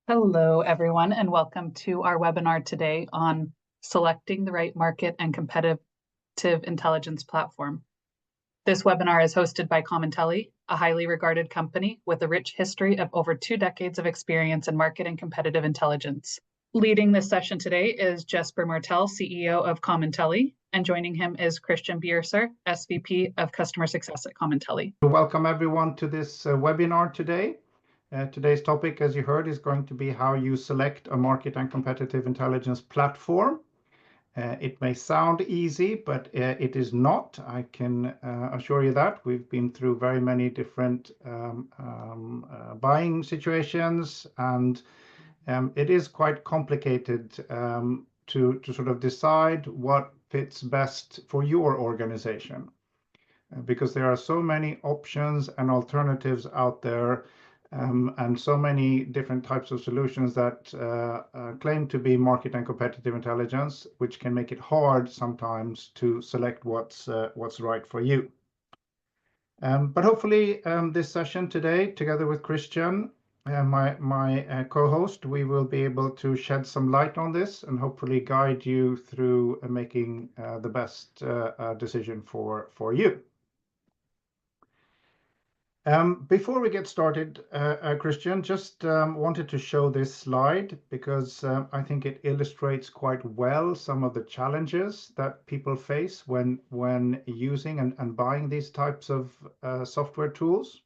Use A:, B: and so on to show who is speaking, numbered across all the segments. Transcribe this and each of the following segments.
A: Hello, everyone, and welcome to our webinar today on selecting the right market and competitive intelligence platform. This webinar is hosted by Commentelli, a highly regarded company with a rich history of over 2 decades of experience in market and competitive intelligence. Leading this session today is Jesper Martell, CEO of Commentelli, and joining him is Christian Bierser, SVP of Customer Success at Commentelli.
B: Welcome everyone to this webinar today. Today's topic, as you heard, is going to be how you select a market and competitive intelligence platform. It may sound easy, but it is not. I can assure you that. We've been through very many different buying situations, and it is quite complicated to sort of decide what fits best for your organization. Because there are so many options and alternatives out there, and so many different types of solutions that claim to be market and competitive intelligence, which can make it hard sometimes to select what's right for you. But hopefully this session today, together with Christian, my co-host, we will be able to shed some light on this and hopefully guide you through making the best decision for you. Before we get started, Christian, just wanted to show this slide because I think it illustrates quite well some of the challenges that people face when using and buying these types of software tools.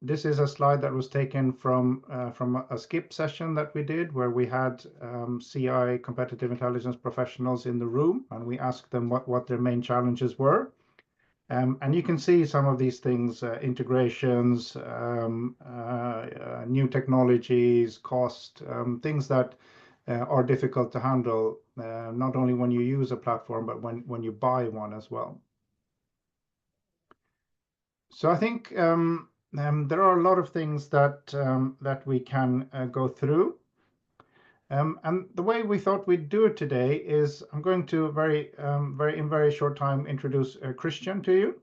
B: This is a slide that was taken from a skip session that we did, where we had CI competitive intelligence professionals in the room, and we asked them what their main challenges were. And you can see some of these things, integrations, new technologies, cost, things that are difficult to handle, not only when you use a platform, but when you buy one as well. So I think there are a lot of things that we can go through. And the way we thought we'd do it today is I'm going to in very short time introduce Christian to you.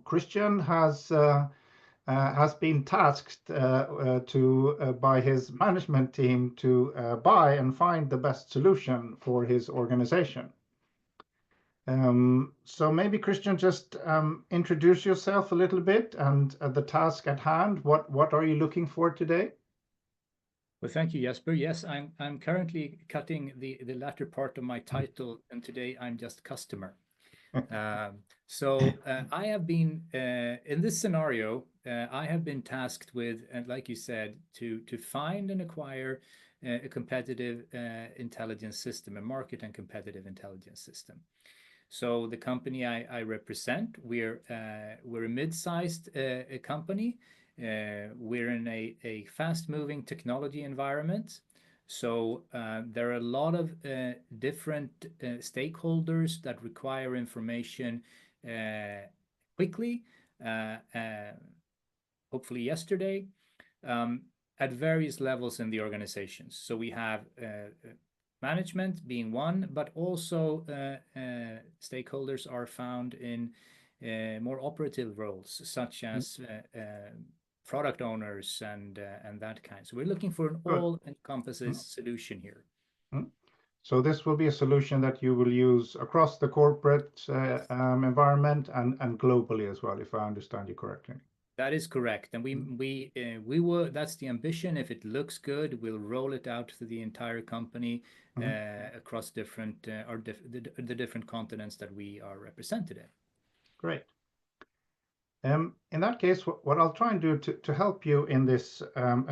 B: Christian has been tasked by his management team to buy and find the best solution for his organization. So maybe Christian, just introduce yourself a little bit and the task at hand. What are you looking for today?
C: Well, thank you, Jesper. Yes, I'm currently cutting the latter part of my title, and today I'm just customer. So I have been in this scenario. I have been tasked with, and like you said, to find and acquire a competitive intelligence system, a market and competitive intelligence system. So the company I represent, we're a mid-sized company. We're in a fast-moving technology environment. So there are a lot of different stakeholders that require information quickly, hopefully yesterday, at various levels in the organizations. So we have management being one, but also stakeholders are found in more operative roles, such as product owners and that kind. So we're looking for an all-encompassing solution here.
B: So this will be a solution that you will use across the corporate environment and globally as well, if I understand you correctly.
C: That is correct, and we will. That's the ambition. If it looks good, we'll roll it out to the entire company across different the different continents that we are represented in.
B: Great. In that case, what I'll try and do to help you in this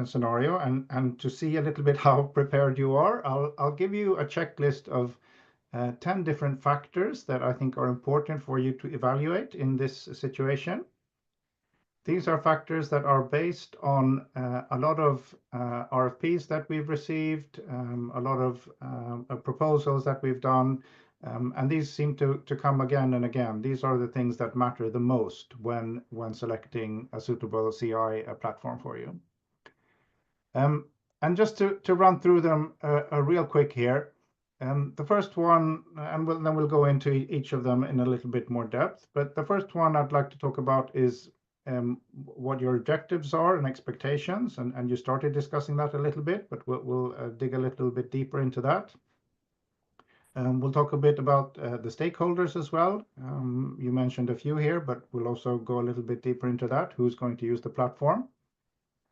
B: scenario and to see a little bit how prepared you are, I'll give you a checklist of 10 different factors that I think are important for you to evaluate in this situation. These are factors that are based on a lot of RFPs that we've received, a lot of proposals that we've done, and these seem to come again and again. These are the things that matter the most when selecting a suitable CI platform for you. And just to run through them real quick here. The first one, and then we'll go into each of them in a little bit more depth, but the first one I'd like to talk about is what your objectives are and expectations, and you started discussing that a little bit, but we'll dig a little bit deeper into that. We'll talk a bit about the stakeholders as well. You mentioned a few here, but we'll also go a little bit deeper into that. Who's going to use the platform?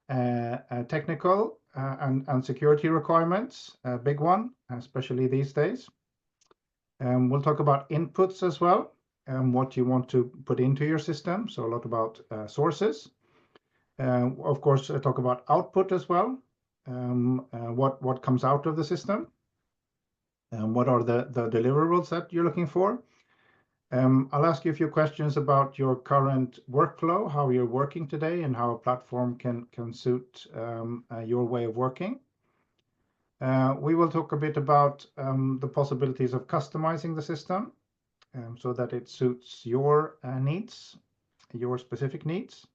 B: Technical and security requirements, a big one, especially these days. We'll talk about inputs as well, what you want to put into your system. So a lot about sources. Of course, talk about output as well. What comes out of the system. What are the deliverables that you're looking for? I'll ask you a few questions about your current workflow, how you're working today, and how a platform can suit your way of working. We will talk a bit about the possibilities of customizing the system so that it suits your needs, your specific needs.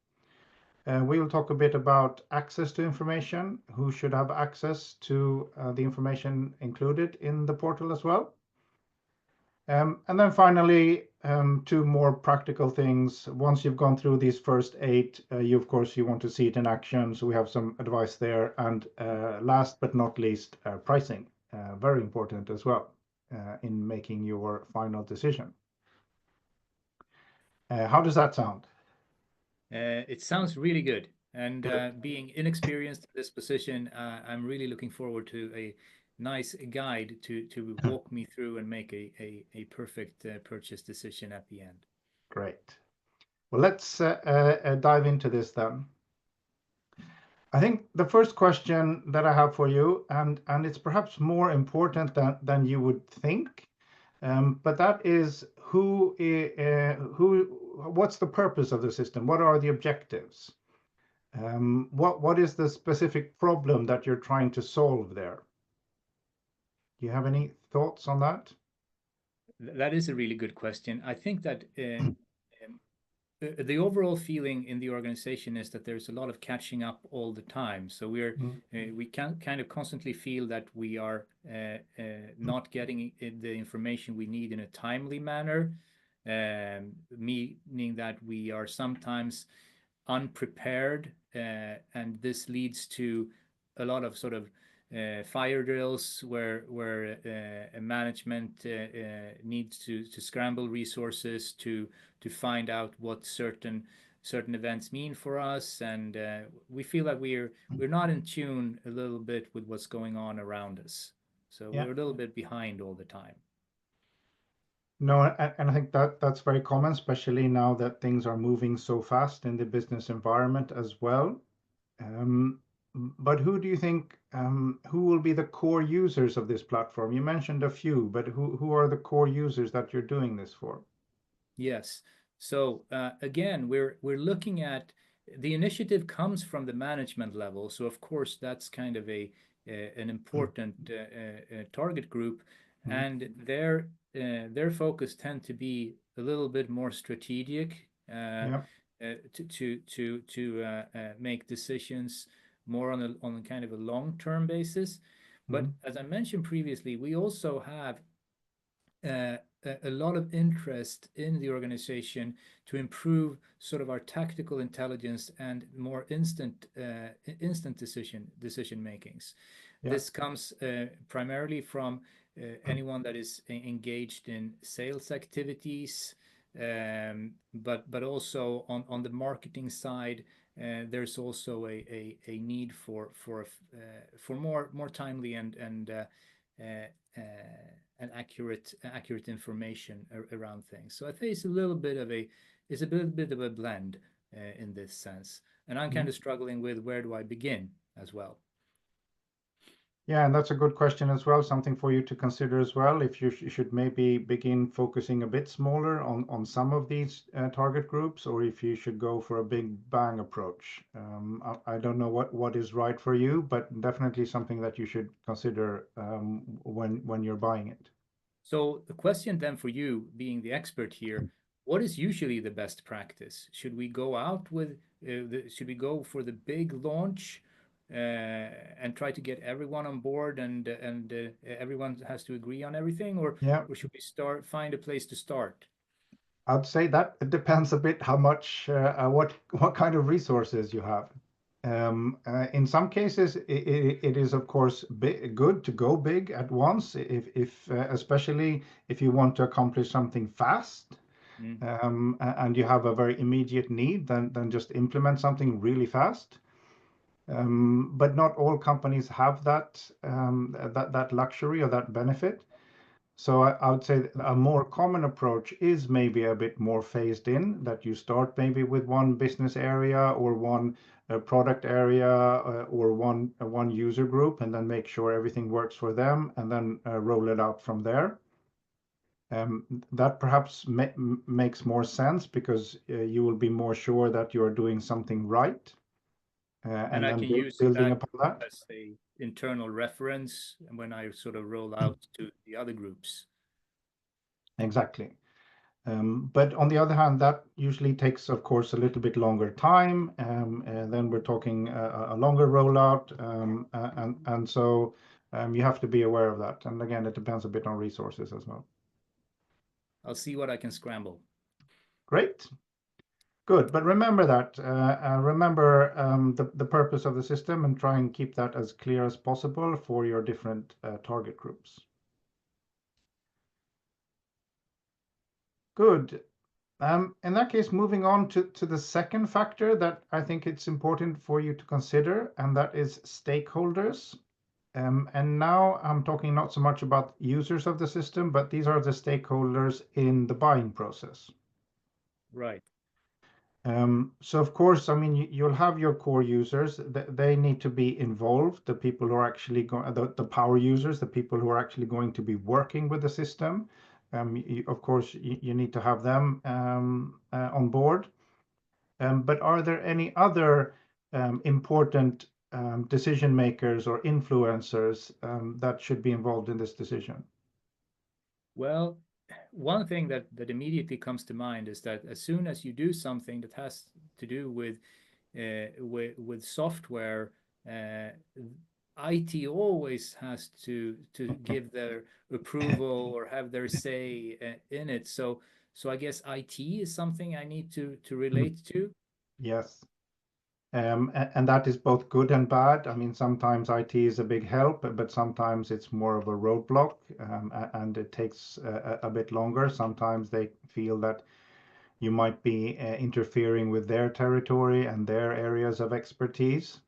B: We will talk a bit about access to information, who should have access to the information included in the portal as well. And then finally, two more practical things. Once you've gone through these first 8, of course, you want to see it in action. So we have some advice there. And last but not least, pricing, very important as well in making your final decision. How does that sound?
C: It sounds really good. And being inexperienced in this position, I'm really looking forward to a nice guide to walk me through and make a perfect purchase decision at the end.
B: Great. Well, let's dive into this then. I think the first question that I have for you, and it's perhaps more important than you would think, but that is what's the purpose of the system? What are the objectives? What is the specific problem that you're trying to solve there? Do you have any thoughts on that?
C: That is a really good question. I think that the overall feeling in the organization is that there's a lot of catching up all the time. So we can kind of constantly feel that we are not getting the information we need in a timely manner, meaning that we are sometimes unprepared, and this leads to a lot of sort of fire drills where management needs to scramble resources to find out what certain events mean for us, and we feel that we're not in tune a little bit with what's going on around us. So we're a little bit behind all the time.
B: No, and I think that's very common, especially now that things are moving so fast in the business environment as well. But who do you think, who will be the core users of this platform? You mentioned a few, but who are the core users that you're doing this for?
C: Yes. So again, we're looking at the initiative comes from the management level. So of course, that's kind of an important target group, and their focus tend to be a little bit more strategic to make decisions more on a kind of a long-term basis. But as I mentioned previously, we also have a lot of interest in the organization to improve sort of our tactical intelligence and more instant decision makings. This comes primarily from anyone that is engaged in sales activities, but also on the marketing side. There's also a need for more timely and accurate information around things. So I think it's a little bit of a blend in this sense, and I'm kind of struggling with where do I begin as well.
B: Yeah, and that's a good question as well, something for you to consider as well, if you should maybe begin focusing a bit smaller on some of these target groups, or if you should go for a big bang approach. I don't know what is right for you, but definitely something that you should consider when you're buying it.
C: So the question then for you, being the expert here, what is usually the best practice? Should we go out with, should we go for the big launch and try to get everyone on board and everyone has to agree on everything, or should we find a place to start?
B: I'd say that it depends a bit how much, what kind of resources you have. In some cases, it is of course good to go big at once, if especially if you want to accomplish something fast, and you have a very immediate need, then just implement something really fast. But not all companies have that luxury or that benefit. So I would say a more common approach is maybe a bit more phased in, that you start maybe with one business area or one product area or one user group, and then make sure everything works for them, and then roll it out from there. That perhaps makes more sense because you will be more sure that you're doing something right,
C: And I
B: then
C: can use
B: building
C: that
B: upon that.
C: as a internal reference when I sort of roll out to the other groups.
B: Exactly. But on the other hand, that usually takes, of course, a little bit longer time. And then we're talking a longer rollout. And so you have to be aware of that. And again, it depends a bit on resources as well.
C: I'll see what I can scramble.
B: Great. Good. But remember that. Remember the purpose of the system, and try and keep that as clear as possible for your different target groups. Good. In that case, moving on to the second factor that I think it's important for you to consider, and that is stakeholders. And now I'm talking not so much about users of the system, but these are the stakeholders in the buying process.
C: Right.
B: So of course, I mean, you'll have your core users. They need to be involved. The people who are actually going, the power users, the people who are actually going to be working with the system. Of course, you need to have them on board. But are there any other important decision makers or influencers that should be involved in this decision?
C: Well, one thing that immediately comes to mind is that as soon as you do something that has to do with software, IT always has to give their approval or have their say in it. So I guess IT is something I need to relate to.
B: Yes. And that is both good and bad. I mean, sometimes IT is a big help, but sometimes it's more of a roadblock, and it takes a bit longer. Sometimes they feel that you might be interfering with their territory and their areas of expertise.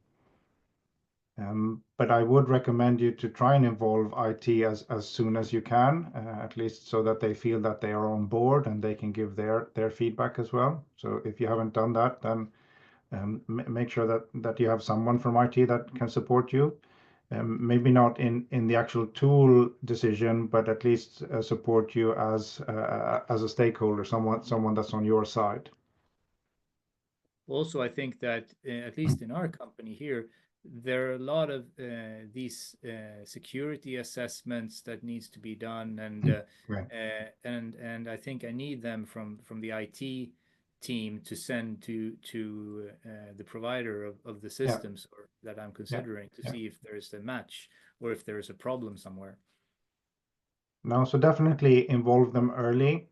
B: But I would recommend you to try and involve IT as soon as you can, at least so that they feel that they are on board and they can give their feedback as well. So if you haven't done that, then make sure that you have someone from IT that can support you. Maybe not in the actual tool decision, but at least support you as a stakeholder, someone that's on your side.
C: Also, I think that at least in our company here, there are a lot of these security assessments that needs to be done, and
B: Right.
C: and I think I need them from the IT team to send to the provider of the systems or that I'm considering to see if there's a match or if there's a problem somewhere.
B: No, so definitely involve them early.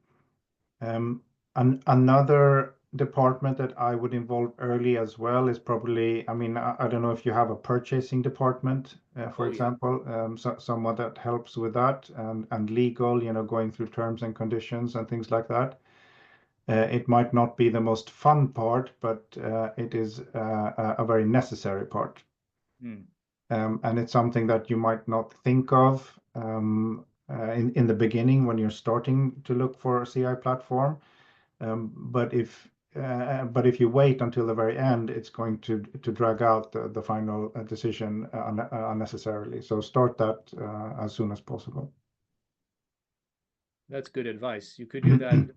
B: Another department that I would involve early as well is probably, I mean, I don't know if you have a purchasing department, for example, someone that helps with that, and legal, going through terms and conditions and things like that. It might not be the most fun part, but it is a very necessary part. And it's something that you might not think of in the beginning when you're starting to look for a CI platform. But if you wait until the very end, it's going to drag out the final decision unnecessarily. So start that as soon as possible.
C: That's good advice. You could do that.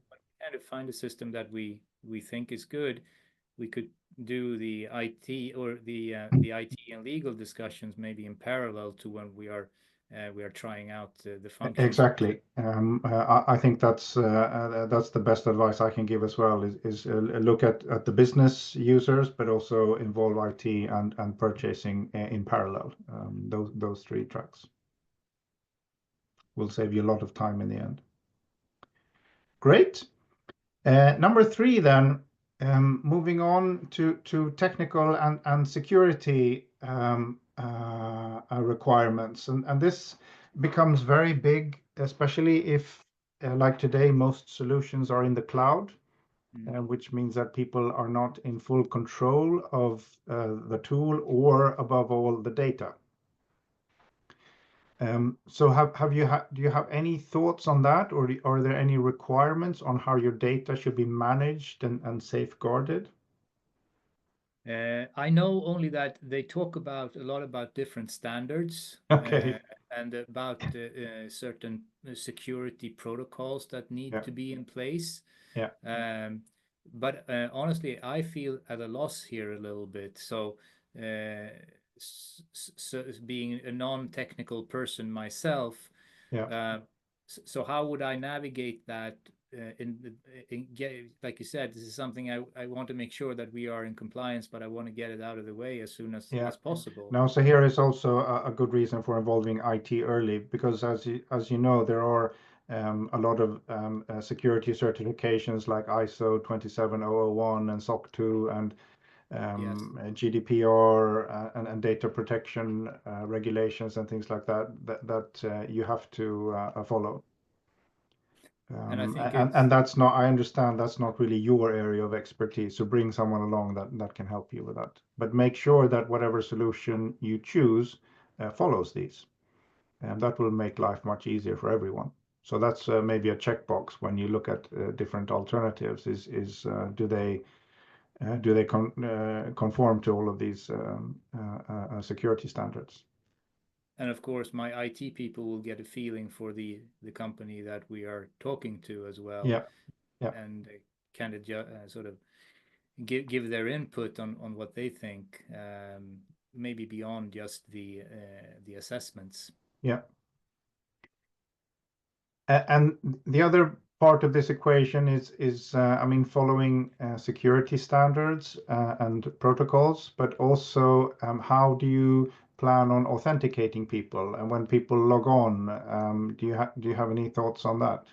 C: Kind of find a system that we think is good. We could do the IT or the IT and legal discussions maybe in parallel to when we are trying out the functions.
B: Exactly. I think that's the best advice I can give as well. Is look at the business users, but also involve IT and purchasing in parallel. Those three tracks will save you a lot of time in the end. Great. Number 3 then, moving on to technical and security requirements. And this becomes very big, especially if, like today, most solutions are in the cloud, which means that people are not in full control of the tool or, above all, the data. So do you have any thoughts on that, or are there any requirements on how your data should be managed and safeguarded?
C: I know only that they talk about a lot about different standards
B: Okay.
C: and about certain security protocols that need
B: Yeah.
C: to be in place.
B: Yeah.
C: But honestly, I feel at a loss here a little bit. So, being a non-technical person myself,
B: Yeah.
C: so how would I navigate that? Like you said, this is something I want to make sure that we are in compliance, but I want to get it out of the way as soon as possible.
B: Now, so here is also a good reason for involving IT early, because as you know, there are a lot of security certifications like ISO 27001 and SOC 2 and
C: Yes.
B: GDPR and data protection regulations and things like that you have to follow.
C: And I think
B: and that's not, I understand that's not really your area of expertise. So bring someone along that can help you with that. But make sure that whatever solution you choose follows these, and that will make life much easier for everyone. So that's maybe a checkbox when you look at different alternatives. Do they conform to all of these security standards?
C: And of course, my IT people will get a feeling for the company that we are talking to as well.
B: Yeah. Yeah.
C: And kind of sort of give their input on what they think, maybe beyond just the assessments.
B: Yeah. And the other part of this equation is I mean, following security standards and protocols, but also how do you plan on authenticating people? And when people log on, do you have any thoughts on that?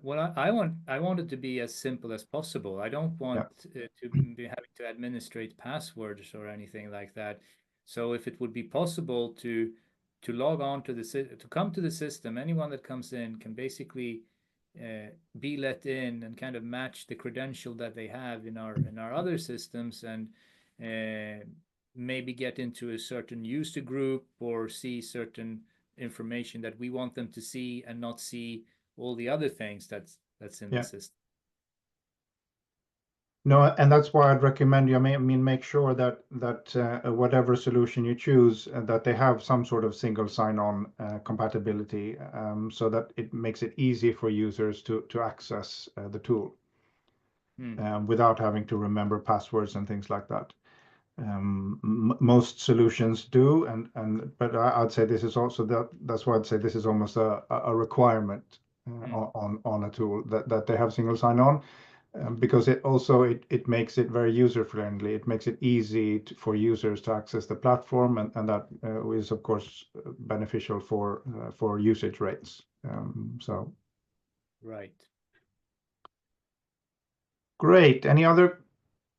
C: Well, I want it to be as simple as possible. I don't want to be having to administrate passwords or anything like that. So if it would be possible to log on to to come to the system, anyone that comes in can basically be let in and kind of match the credential that they have in our other systems, and maybe get into a certain user group or see certain information that we want them to see and not see all the other things that's in the system.
B: No, and that's why I'd recommend you. I mean, make sure that whatever solution you choose, that they have some sort of single sign-on compatibility, so that it makes it easy for users to access the tool without having to remember passwords and things like that. Most solutions do, but I'd say this is also that's why I'd say this is almost a requirement on a tool that they have single sign-on. Because it makes it very user-friendly. It makes it easy for users to access the platform, and that is, of course, beneficial for usage rates. So
C: Right.
B: Great. Any other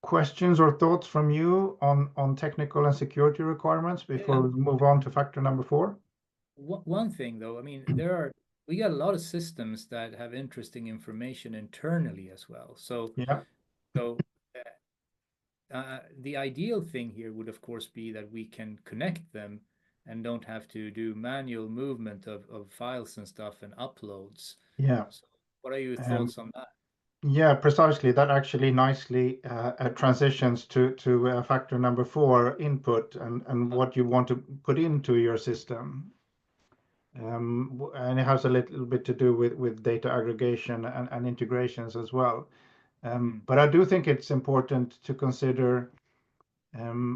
B: questions or thoughts from you on technical and security requirements before we move on to factor number 4?
C: One thing, though, I mean, we got a lot of systems that have interesting information internally as well. So the ideal thing here would, of course, be that we can connect them and don't have to do manual movement of files and stuff and uploads.
B: Yeah.
C: So what are your thoughts on that?
B: Yeah, precisely. That actually nicely transitions to factor number 4, input, and what you want to put into your system. And it has a little bit to do with data aggregation and integrations as well. But I do think it's important to consider,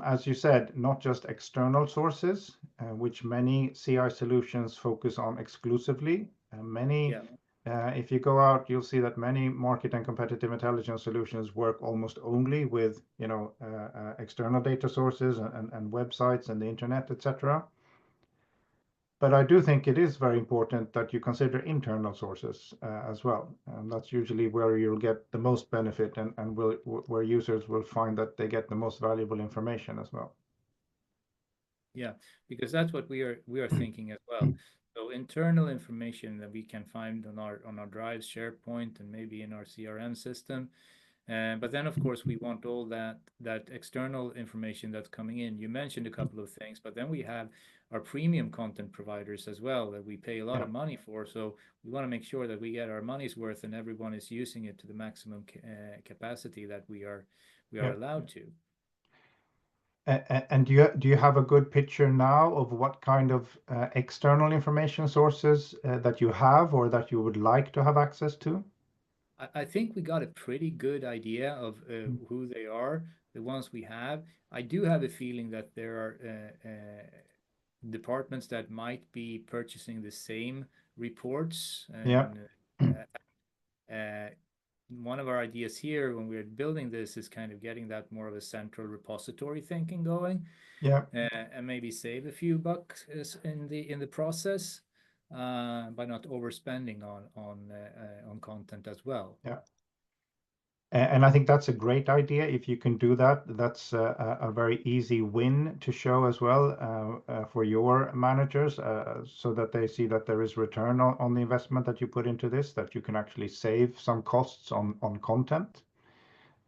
B: as you said, not just external sources, which many CI solutions focus on exclusively. If you go out, you'll see that many market and competitive intelligence solutions work almost only with external data sources and websites and the internet, etc. but I do think it is very important that you consider internal sources as well. And that's usually where you'll get the most benefit and where users will find that they get the most valuable information as well.
C: Yeah, because that's what we are thinking as well. So internal information that we can find on our Drive, SharePoint, and maybe in our CRM system. But then, of course, we want all that external information that's coming in. You mentioned a couple of things, but then we have our premium content providers as well that we pay a lot of money for. So we want to make sure that we get our money's worth and everyone is using it to the maximum capacity that we are allowed to.
B: And do you have a good picture now of what kind of external information sources that you have or that you would like to have access to?
C: I think we got a pretty good idea of who they are, the ones we have. I do have a feeling that there are departments that might be purchasing the same reports.
B: Yeah.
C: One of our ideas here when we're building this is kind of getting that more of a central repository thinking going.
B: Yeah.
C: And maybe save a few bucks in the process by not overspending on content as well.
B: Yeah. And I think that's a great idea. If you can do that, that's a very easy win to show as well for your managers, so that they see that there is return on the investment that you put into this, that you can actually save some costs on content.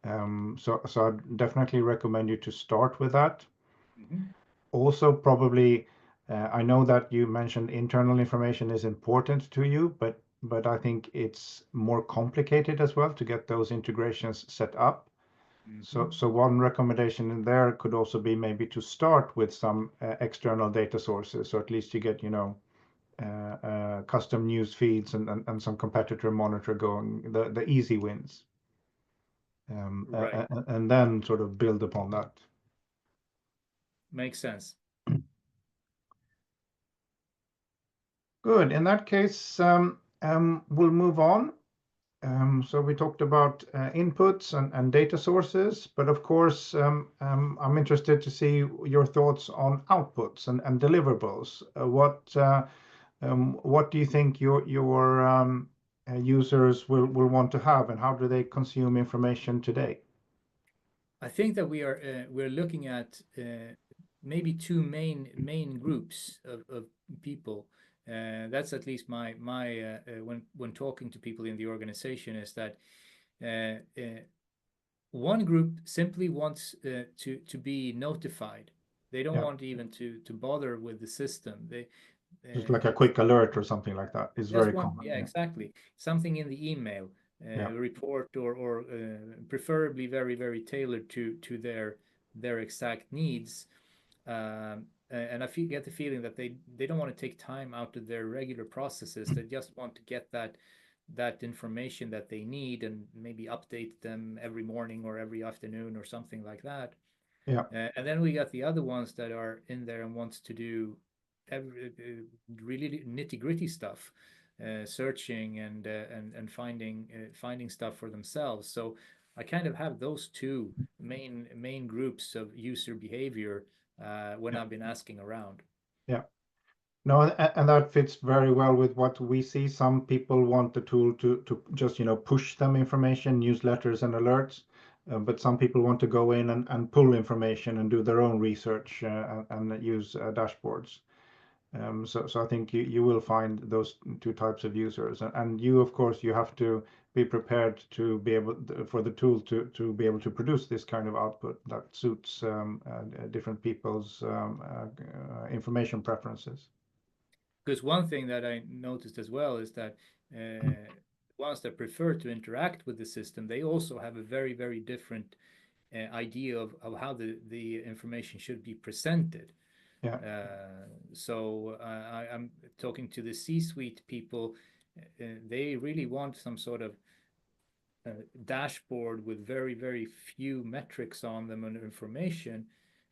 B: So I'd definitely recommend you to start with that.
C: Mm-hmm.
B: Also, probably, I know that you mentioned internal information is important to you, but I think it's more complicated as well to get those integrations set up.
C: Mm-hmm.
B: So one recommendation in there could also be maybe to start with some external data sources, so at least you get, custom news feeds and some competitor monitor going, the easy wins.
C: Right.
B: And then sort of build upon that.
C: Makes sense.
B: Good. In that case, we'll move on. So we talked about inputs and data sources, but of course, I'm interested to see your thoughts on outputs and deliverables. What do you think your users will want to have, and how do they consume information today?
C: I think that we're looking at maybe two main groups of people. That's at least my when talking to people in the organization, is that one group simply wants to be notified. They don't want even to bother with the system.
B: Just like a quick alert or something like that is very common.
C: Yeah, exactly. Something in the email, report, or preferably very tailored to their exact needs. And I get the feeling that they don't want to take time out of their regular processes. They just want to get that information that they need and maybe update them every morning or every afternoon or something like that.
B: Yeah.
C: And then we got the other ones that are in there and wants to do really nitty-gritty stuff, searching and finding stuff for themselves. So I kind of have those two main groups of user behavior when I've been asking around.
B: Yeah. No, and that fits very well with what we see. Some people want the tool to just, push them information, newsletters and alerts. But some people want to go in and pull information and do their own research and use dashboards. So I think you will find those two types of users. And you, of course, you have to be prepared to be able for the tool to be able to produce this kind of output that suits different people's information preferences.
C: Because one thing that I noticed as well is that ones that prefer to interact with the system, they also have a very different idea of how the information should be presented.
B: Yeah.
C: So I'm talking to the C-suite people. They really want some sort of dashboard with very few metrics on them and information.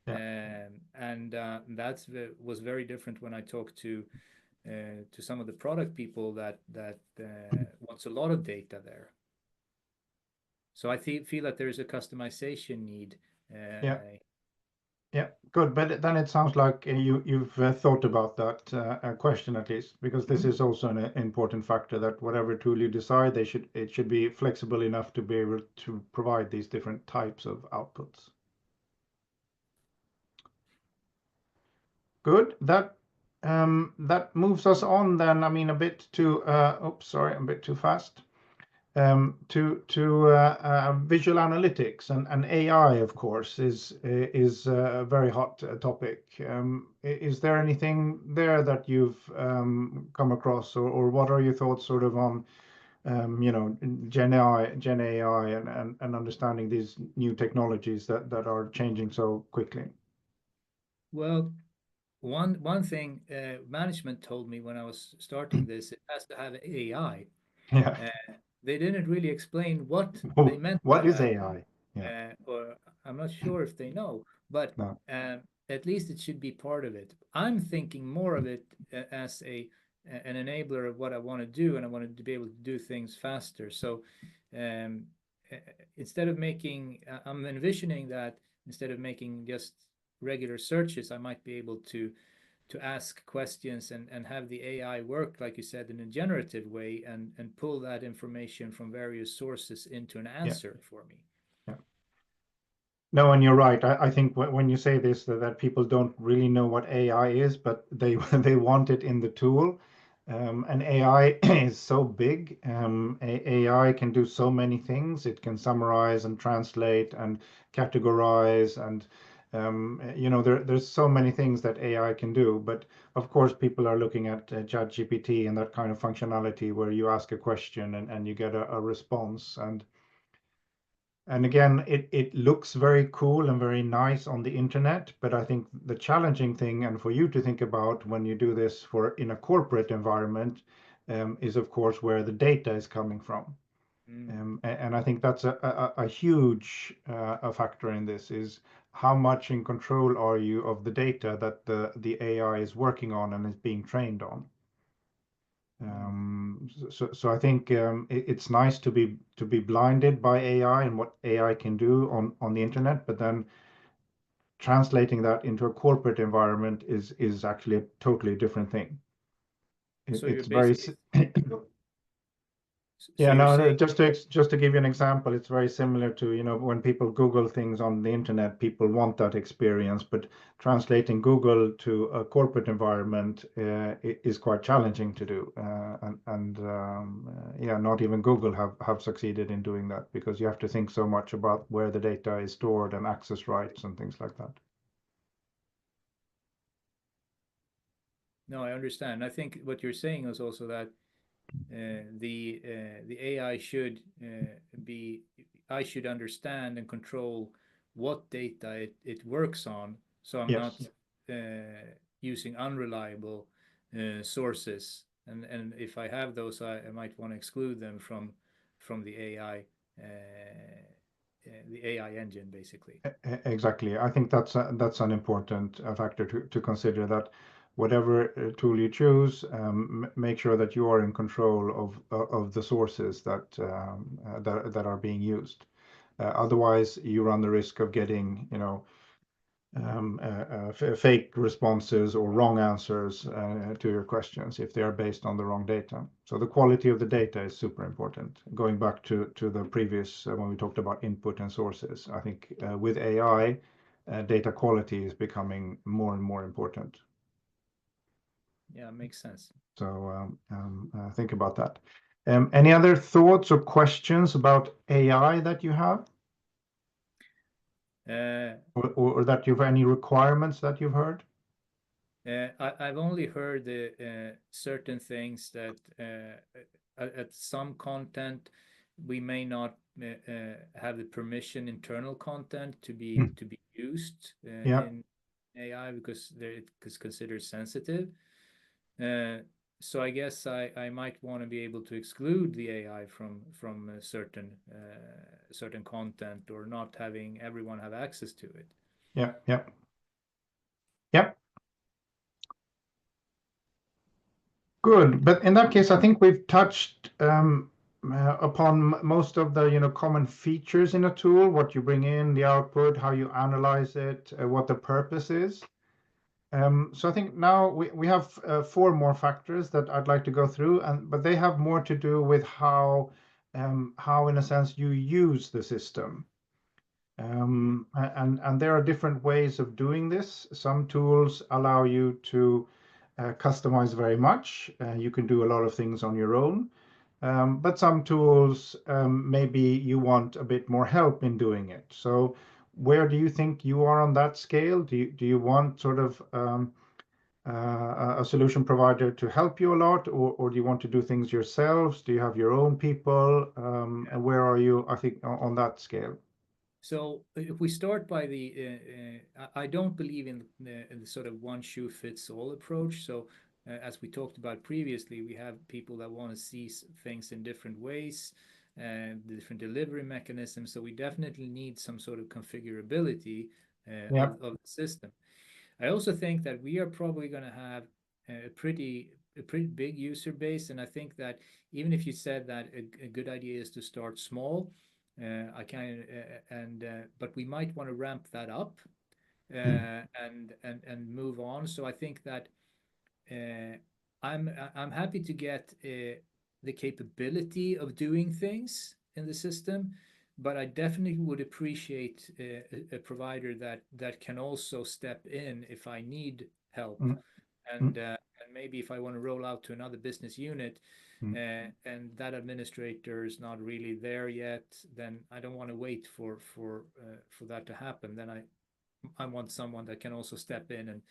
B: Yeah.
C: And that was very different when I talked to some of the product people that wants a lot of data there. So I feel that there is a customization need.
B: Yeah. Good, but then it sounds like you've thought about that question at least, because this is also an important factor, that whatever tool you decide, it should be flexible enough to be able to provide these different types of outputs. Good. That moves us on then. I mean, a bit to oops, sorry, I'm a bit too fast. To visual analytics and AI, of course, is a very hot topic. Is there anything there that you've come across, or what are your thoughts sort of on Gen AI and understanding these new technologies that are changing so quickly?
C: Well, one thing management told me when I was starting this, it has to have AI.
B: Yeah.
C: They didn't really explain what they meant by
B: What is
C: that.
B: AI? Yeah.
C: Or I'm not sure if they know, but
B: No.
C: at least it should be part of it. I'm thinking more of it as an enabler of what I want to do, and I wanted to be able to do things faster. So instead of making, I'm envisioning that instead of making just regular searches, I might be able to ask questions and have the AI work, like you said, in a generative way, and pull that information from various sources into an answer for me.
B: Yeah. No, and you're right. I think when you say this, that people don't really know what AI is, but they they want it in the tool. And AI is so big. AI can do so many things. It can summarize and translate and categorize, and there's so many things that AI can do. But of course, people are looking at ChatGPT and that kind of functionality where you ask a question and you get a response. And again, it looks very cool and very nice on the internet, but I think the challenging thing, and for you to think about when you do this in a corporate environment, is of course where the data is coming from. And I think that's a huge factor in this, is how much in control are you of the data that the AI is working on and is being trained on. So I think it's nice to be blinded by AI and what AI can do on the internet, but then translating that into a corporate environment is actually a totally different thing.
C: So
B: It's
C: you're
B: very
C: basically
B: yeah, no,
C: saying,
B: just to give you an example, it's very similar to, when people Google things on the internet, people want that experience, but translating Google to a corporate environment is quite challenging to do. Yeah, not even Google have succeeded in doing that, because you have to think so much about where the data is stored and access rights and things like that.
C: No, I understand. I think what you're saying is also that the AI I should understand and control what data it works on, so I'm not using unreliable sources, and if I have those, I might want to exclude them from the AI engine, basically.
B: Exactly. I think that's an important factor to consider, that whatever tool you choose, make sure that you are in control of the sources that are being used. Otherwise, you run the risk of getting, fake responses or wrong answers to your questions if they are based on the wrong data. So the quality of the data is super important. Going back to the previous, when we talked about input and sources, I think with AI, data quality is becoming more and more important.
C: Yeah, makes sense.
B: So think about that. Any other thoughts or questions about AI that you have? Or that you've any requirements that you've heard?
C: I've only heard certain things that at some content we may not have the permission, internal content, to be used in AI, because it is considered sensitive. So I guess I might want to be able to exclude the AI from certain content, or not having everyone have access to it.
B: Yeah. Good, but in that case, I think we've touched upon most of the common features in a tool, what you bring in, the output, how you analyze it, what the purpose is. So I think now we have 4 more factors that I'd like to go through, but they have more to do with how in a sense you use the system. And there are different ways of doing this. Some tools allow you to customize very much. You can do a lot of things on your own. But some tools, maybe you want a bit more help in doing it. So where do you think you are on that scale? Do you want sort of a solution provider to help you a lot, or do you want to do things yourselves? Do you have your own people? And where are you, I think, on that scale?
C: So if we start by I don't believe in the sort of one shoe fits all approach. So as we talked about previously, we have people that want to see things in different ways and different delivery mechanisms. So we definitely need some sort of configurability of the system. I also think that we are probably going to have a pretty big user base, and I think that even if you said that a good idea is to start small, but we might want to ramp that up and move on. So I think that I'm happy to get the capability of doing things in the system, but I definitely would appreciate a provider that can also step in if I need help, and maybe if I want to roll out to another business unit. And that administrator is not really there yet, then I don't want to wait for that to happen. Then I want someone that can also step in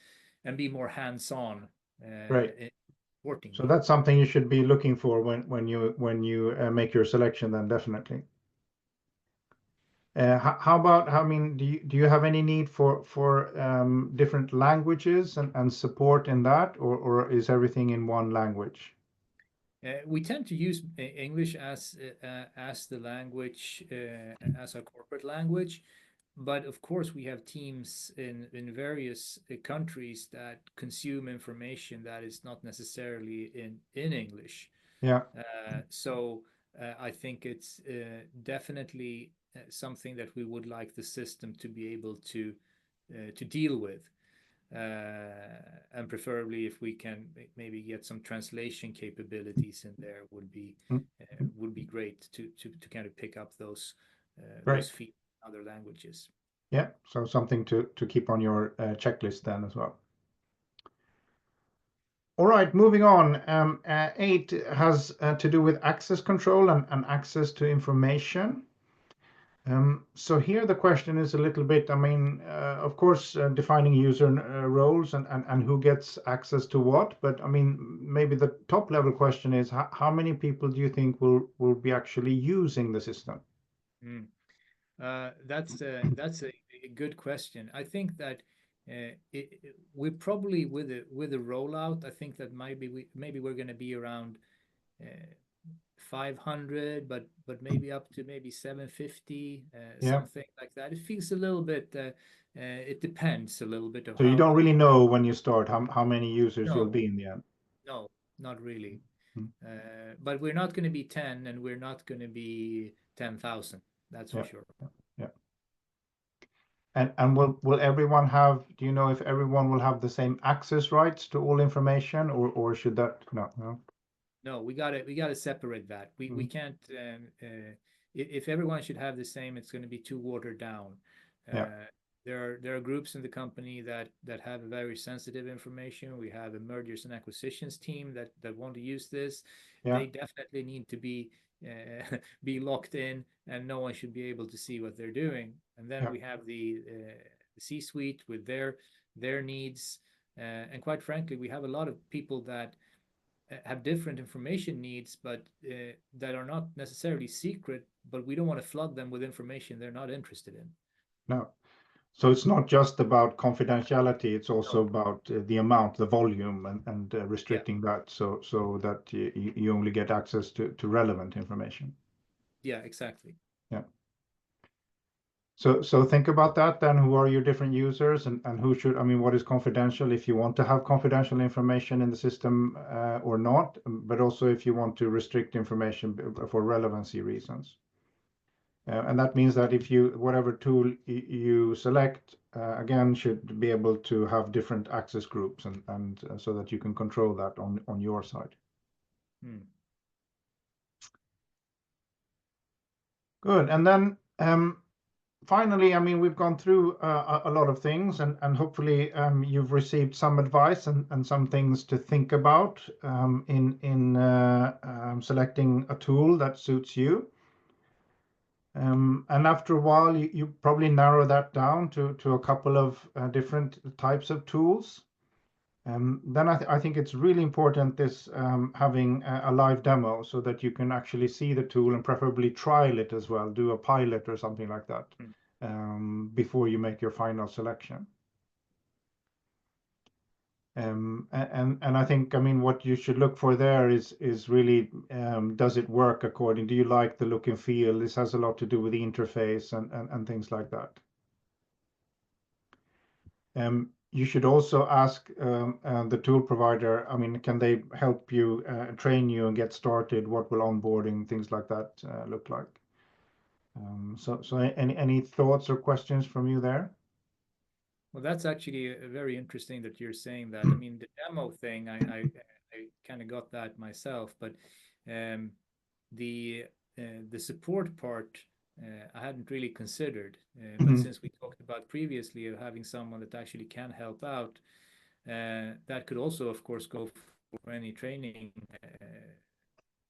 C: and be more hands-on.
B: Right.
C: Working.
B: So that's something you should be looking for when you make your selection, then definitely. How about, I mean, do you have any need for different languages and support in that, or is everything in one language?
C: We tend to use English as the language, as our corporate language, but of course we have teams in various countries that consume information that is not necessarily in English.
B: Yeah.
C: So I think it's definitely something that we would like the system to be able to deal with. And preferably if we can maybe get some translation capabilities in there would be great to kind of pick up those feet in other languages.
B: Yeah, so something to keep on your checklist then as well. All right, moving on. 8 has to do with access control and access to information. So here the question is a little bit, I mean, of course, defining user roles and who gets access to what, but I mean, maybe the top level question is how many people do you think will be actually using the system?
C: That's a good question. I think that we probably with the rollout, I think that maybe we're going to be around 500, but maybe up to maybe 750, something like that. It feels a little bit. It depends a little bit of.
B: So you don't really know when you start how many users you'll be in the end.
C: No, not really. But we're not going to be 10, and we're not going to be 10,000. That's for sure.
B: Yeah. And will everyone have? Do you know if everyone will have the same access rights to all information, or should that no?
C: No, we gotta separate that. We can't. If everyone should have the same, it's going to be too watered down. There are groups in the company that have very sensitive information. We have a mergers and acquisitions team that want to use this. They definitely need to be locked in, and no one should be able to see what they're doing. And then we have the C-suite with their needs, and quite frankly, we have a lot of people that have different information needs, but that are not necessarily secret, but we don't want to flood them with information they're not interested in.
B: No. So it's not just about confidentiality, it's also about the amount, the volume, and restricting that so that you only get access to relevant information.
C: Yeah, exactly.
B: Yeah. So think about that then. Who are your different users, and who should, I mean, what is confidential if you want to have confidential information in the system or not, but also if you want to restrict information for relevancy reasons. And that means that if you, whatever tool you select, again, should be able to have different access groups and so that you can control that on your side. Good. And then finally, I mean, we've gone through a lot of things, and hopefully you've received some advice and some things to think about in selecting a tool that suits you. And after a while, you probably narrow that down to a couple of different types of tools. Then I think it's really important this having a live demo so that you can actually see the tool and preferably trial it as well, do a pilot or something like that before you make your final selection. And I think, I mean, what you should look for there is really, does it work according, do you like the look and feel? This has a lot to do with the interface and things like that. You should also ask the tool provider, I mean, can they help you train you and get started? What will onboarding, things like that look like? So any thoughts or questions from you there?
C: Well, that's actually very interesting that you're saying that. I mean, the demo thing, I kind of got that myself, but the support part I hadn't really considered. But since we talked about previously of having someone that actually can help out, that could also, of course, go for any training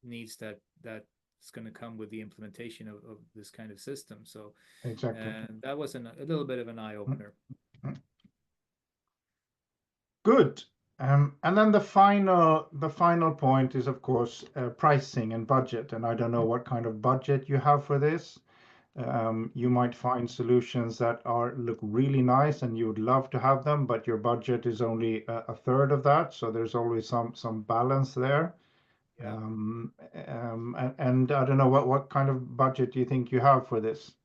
C: needs that's going to come with the implementation of this kind of system. So
B: exactly,
C: that was a little bit of an eye opener.
B: Good. And then the final point is, of course, pricing and budget. And I don't know what kind of budget you have for this. You might find solutions that look really nice and you would love to have them, but your budget is only a third of that. So there's always some balance there.
C: Yeah.
B: And I don't know what kind of budget do you think you have for this?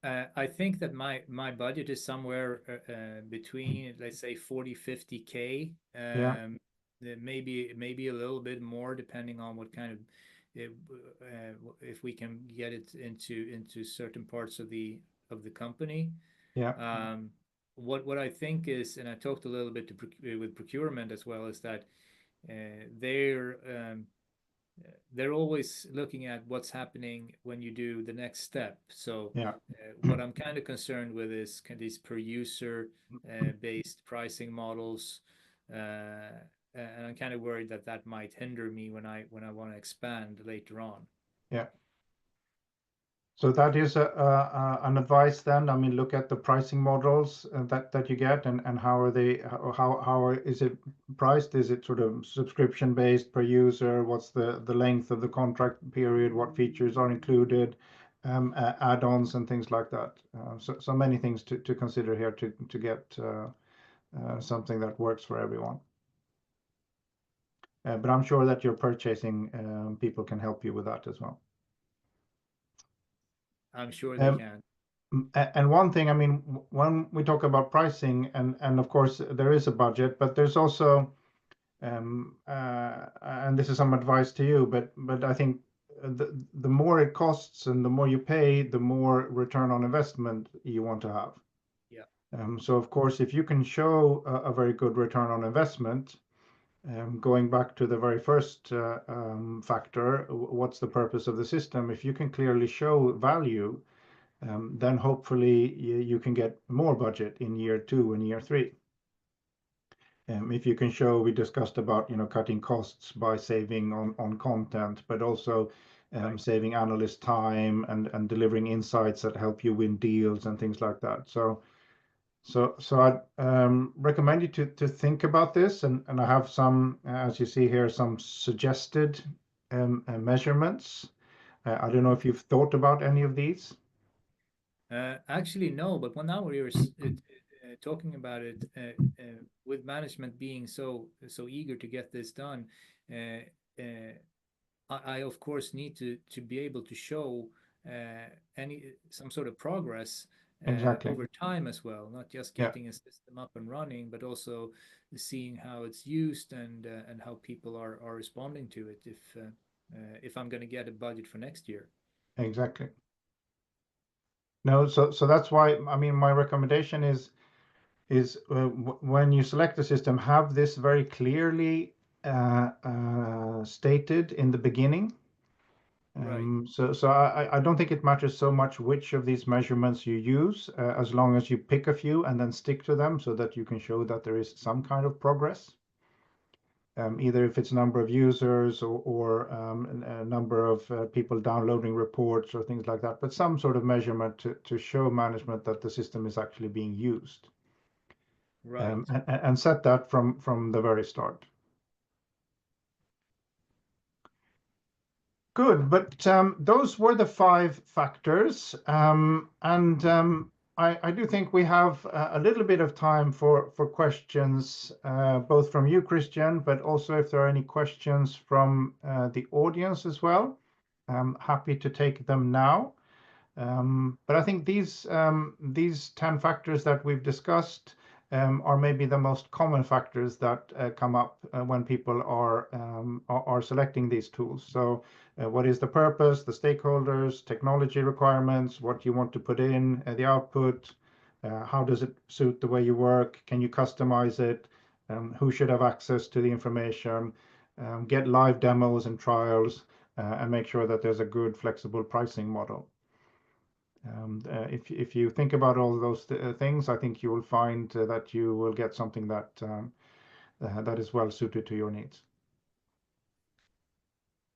C: I think that my budget is somewhere between, let's say, 40-50K.
B: Yeah.
C: Maybe a little bit more depending on what kind of if we can get it into certain parts of the company.
B: Yeah.
C: What I think is, and I talked a little bit with procurement as well, is that they're always looking at what's happening when you do the next step. So
B: Yeah.
C: What I'm kind of concerned with is these per user based pricing models, and I'm kind of worried that might hinder me when I want to expand later on.
B: Yeah. So that is an advice then. I mean, look at the pricing models that you get and how are they, is it priced? Is it sort of subscription based per user? What's the length of the contract period? What features are included? Add-ons and things like that. So many things to consider here to get something that works for everyone. But I'm sure that your purchasing people can help you with that as well.
C: I'm sure they can.
B: And one thing, I mean, when we talk about pricing, and of course there is a budget, but there's also, and this is some advice to you, but I think the more it costs and the more you pay, the more return on investment you want to have.
C: Yeah.
B: So of course, if you can show a very good return on investment, going back to the very first factor, what's the purpose of the system? If you can clearly show value, then hopefully you can get more budget in year 2 and year 3. If you can show, we discussed about, cutting costs by saving on content, but also saving analyst time and delivering insights that help you win deals and things like that. So I'd recommend you to think about this, and I have some, as you see here, some suggested measurements. I don't know if you've thought about any of these.
C: Actually, no, but when now we were talking about it, with management being so eager to get this done, I of course need to be able to show some sort of progress
B: Exactly.
C: over time as well, not just
B: Yeah.
C: getting a system up and running, but also seeing how it's used and how people are responding to it if I'm going to get a budget for next year.
B: Exactly. No, so that's why, I mean, my recommendation is when you select the system, have this very clearly stated in the beginning.
C: Right.
B: So I don't think it matters so much which of these measurements you use, as long as you pick a few and then stick to them so that you can show that there is some kind of progress. Either if it's number of users or a number of people downloading reports or things like that, but some sort of measurement to show management that the system is actually being used.
C: Right.
B: And set that from the very start. Good, but those were the 5 factors, I do think we have a little bit of time for questions, both from you, Christian, but also if there are any questions from the audience as well. I'm happy to take them now. But I think these 10 factors that we've discussed are maybe the most common factors that come up when people are selecting these tools. So what is the purpose, the stakeholders, technology requirements, what you want to put in, the output, how does it suit the way you work, can you customize it, who should have access to the information, get live demos and trials, and make sure that there's a good flexible pricing model. If you think about all those things, I think you will find that you will get something that that is well suited to your needs.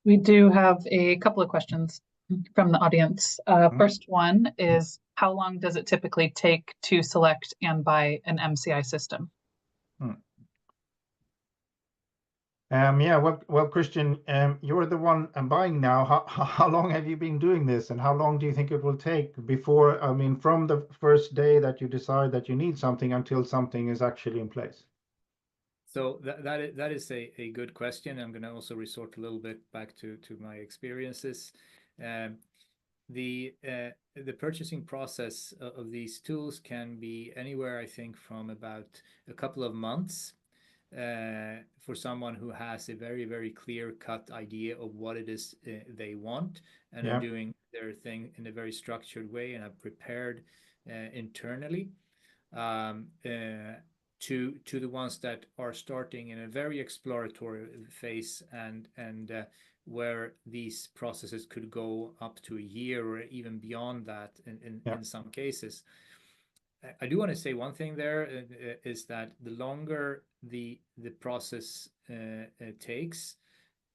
A: We do have a couple of questions from the audience. First one is, how long does it typically take to select and buy an MCI system?
B: Yeah, well, Christian, you're the one buying now. How long have you been doing this, and how long do you think it will take before, I mean, from the first day that you decide that you need something until something is actually in place?
C: So that is a good question. I'm going to also resort a little bit back to my experiences. The purchasing process of these tools can be anywhere, I think, from about a couple of months for someone who has a very, very clear-cut idea of what it is they want and are doing their thing in a very structured way and are prepared internally. To the ones that are starting in a very exploratory phase and where these processes could go up to a year or even beyond that in some cases. I do want to say one thing there is that the longer the process takes,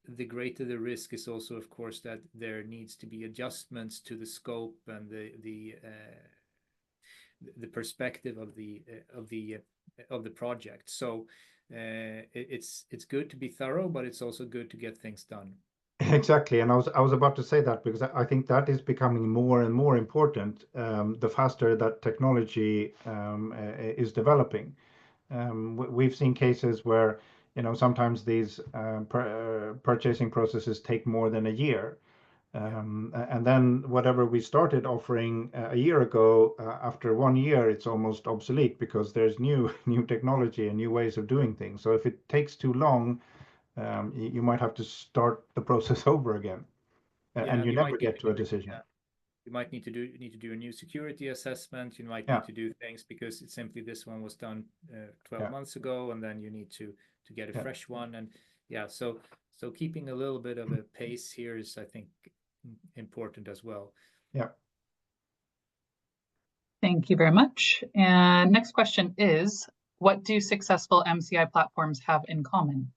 C: the greater the risk is also, of course, that there needs to be adjustments to the scope and the perspective of the project. So it's good to be thorough, but it's also good to get things done.
B: Exactly, and I was about to say that because I think that is becoming more and more important the faster that technology is developing. We've seen cases where sometimes these purchasing processes take more than a year. And then whatever we started offering a year ago, after 1 year, it's almost obsolete because there's new technology and new ways of doing things. So if it takes too long, you might have to start the process over again, and you never get to a decision.
C: You might need to do a new security assessment. You might need to do things because it's simply this one was done 12 months ago, and then you need to get a fresh one. And so keeping a little bit of a pace here is, I think, important as well.
B: Yeah.
A: Thank you very much. And next question is, what do successful MCI platforms have in common?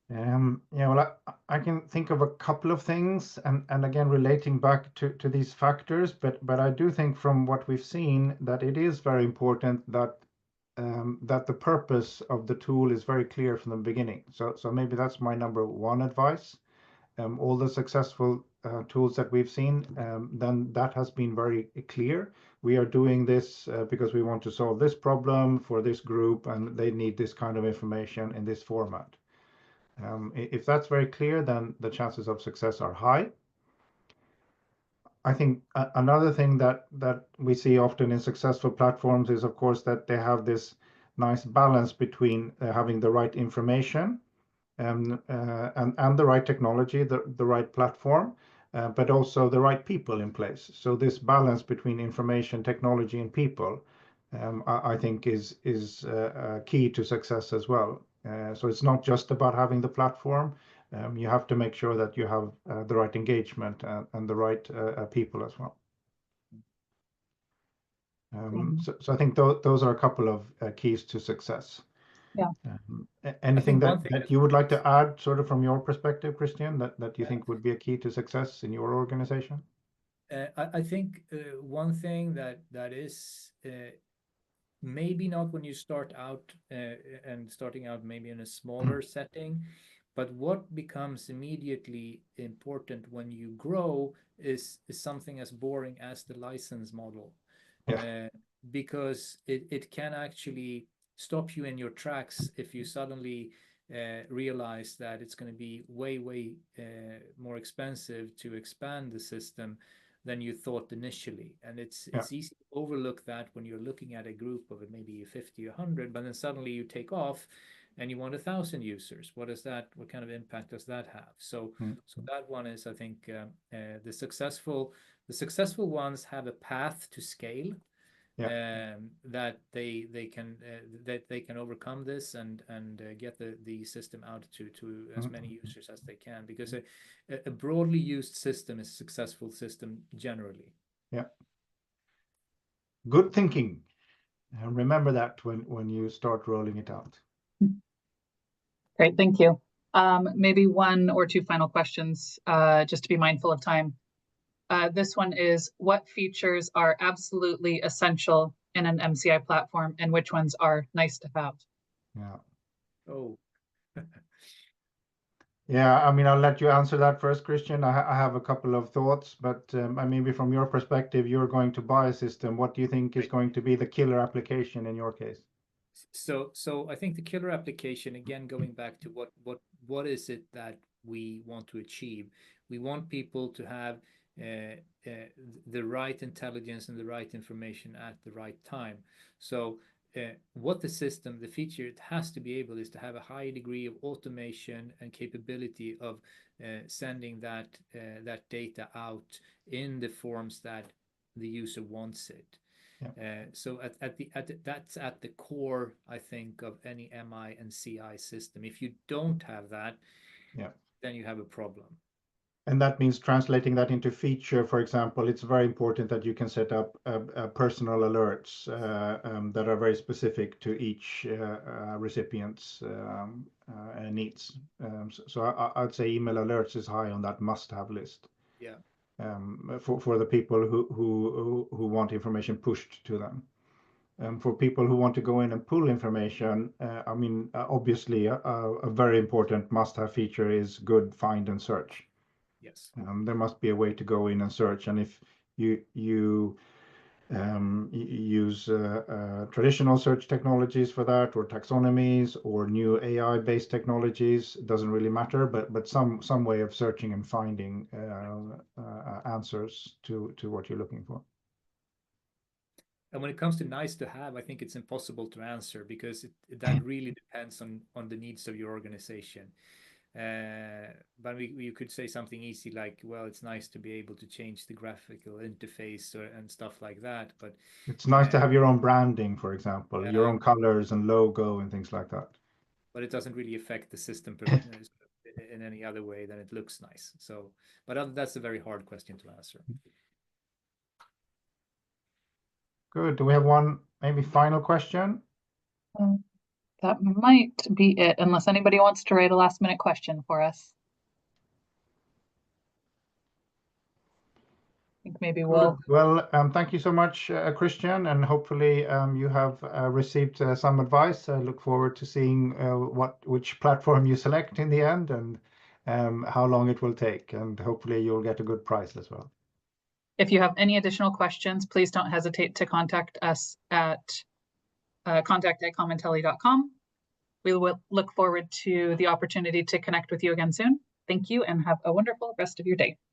B: Yeah, well, I can think of a couple of things, and again relating back to these factors, but I do think from what we've seen that it is very important that the purpose of the tool is very clear from the beginning. So maybe that's my number one advice. All the successful tools that we've seen, then that has been very clear. We are doing this because we want to solve this problem for this group, and they need this kind of information in this format. If that's very clear, then the chances of success are high. I think another thing that we see often in successful platforms is, of course, that they have this nice balance between having the right information and the right technology, the right platform, but also the right people in place. So this balance between information, technology, and people, I think is key to success as well. So it's not just about having the platform. You have to make sure that you have the right engagement and the right people as well. So I think those are a couple of keys to success.
A: Yeah.
B: Anything that you would like to add, sort of from your perspective, Christian, that you think would be a key to success in your organization?
C: I think one thing that is maybe not when you start out and starting out maybe in a smaller setting, but what becomes immediately important when you grow is something as boring as the license model.
B: Yeah.
C: Because it can actually stop you in your tracks if you suddenly realize that it's going to be way more expensive to expand the system than you thought initially. And it's easy to overlook that when you're looking at a group of maybe 50 or 100, but then suddenly you take off and you want 1,000 users. What kind of impact does that have? So that one is, I think, the successful ones have a path to scale. That they can overcome this and get the system out to as many users as they can, because a broadly used system is a successful system generally.
B: Yeah. Good thinking. Remember that when you start rolling it out.
A: Great, thank you. Maybe one or two final questions, just to be mindful of time. This one is, what features are absolutely essential in an MCI platform and which ones are nice to have?
B: Yeah.
C: Oh.
B: Yeah, I mean, I'll let you answer that first, Christian. I have a couple of thoughts, but maybe from your perspective, you're going to buy a system. What do you think is going to be the killer application in your case?
C: So I think the killer application, again, going back to what is it that we want to achieve? We want people to have the right intelligence and the right information at the right time. So what the feature it has to be able is to have a high degree of automation and capability of sending that data out in the forms that the user wants it.
B: Yeah.
C: So that's at the core, I think, of any MI and CI system. If you don't have that, then you have a problem.
B: And that means translating that into feature. For example, it's very important that you can set up personal alerts that are very specific to each recipient's needs. So I'd say email alerts is high on that must-have list.
C: Yeah.
B: For the people who want information pushed to them. For people who want to go in and pull information, I mean, obviously, a very important must-have feature is good find and search.
C: Yes.
B: There must be a way to go in and search, and if you use traditional search technologies for that, or taxonomies, or new AI-based technologies, it doesn't really matter, but some way of searching and finding answers to what you're looking for.
C: And when it comes to nice to have, I think it's impossible to answer, because that really depends on the needs of your organization. But you could say something easy like, well, it's nice to be able to change the graphical interface and stuff like that. But
B: it's nice to have your own branding, for example, your own colors and logo and things like that.
C: But it doesn't really affect the system in any other way than it looks nice. So, but that's a very hard question to answer.
B: Good. Do we have one maybe final question?
A: That might be it, unless anybody wants to write a last minute question for us. I think maybe we'll.
B: Well, thank you so much, Christian, and hopefully you have received some advice. I look forward to seeing which platform you select in the end, and how long it will take, and hopefully you'll get a good price as well.
A: If you have any additional questions, please don't hesitate to contact us at contact@commentelli.com. We will look forward to the opportunity to connect with you again soon. Thank you and have a wonderful rest of your day.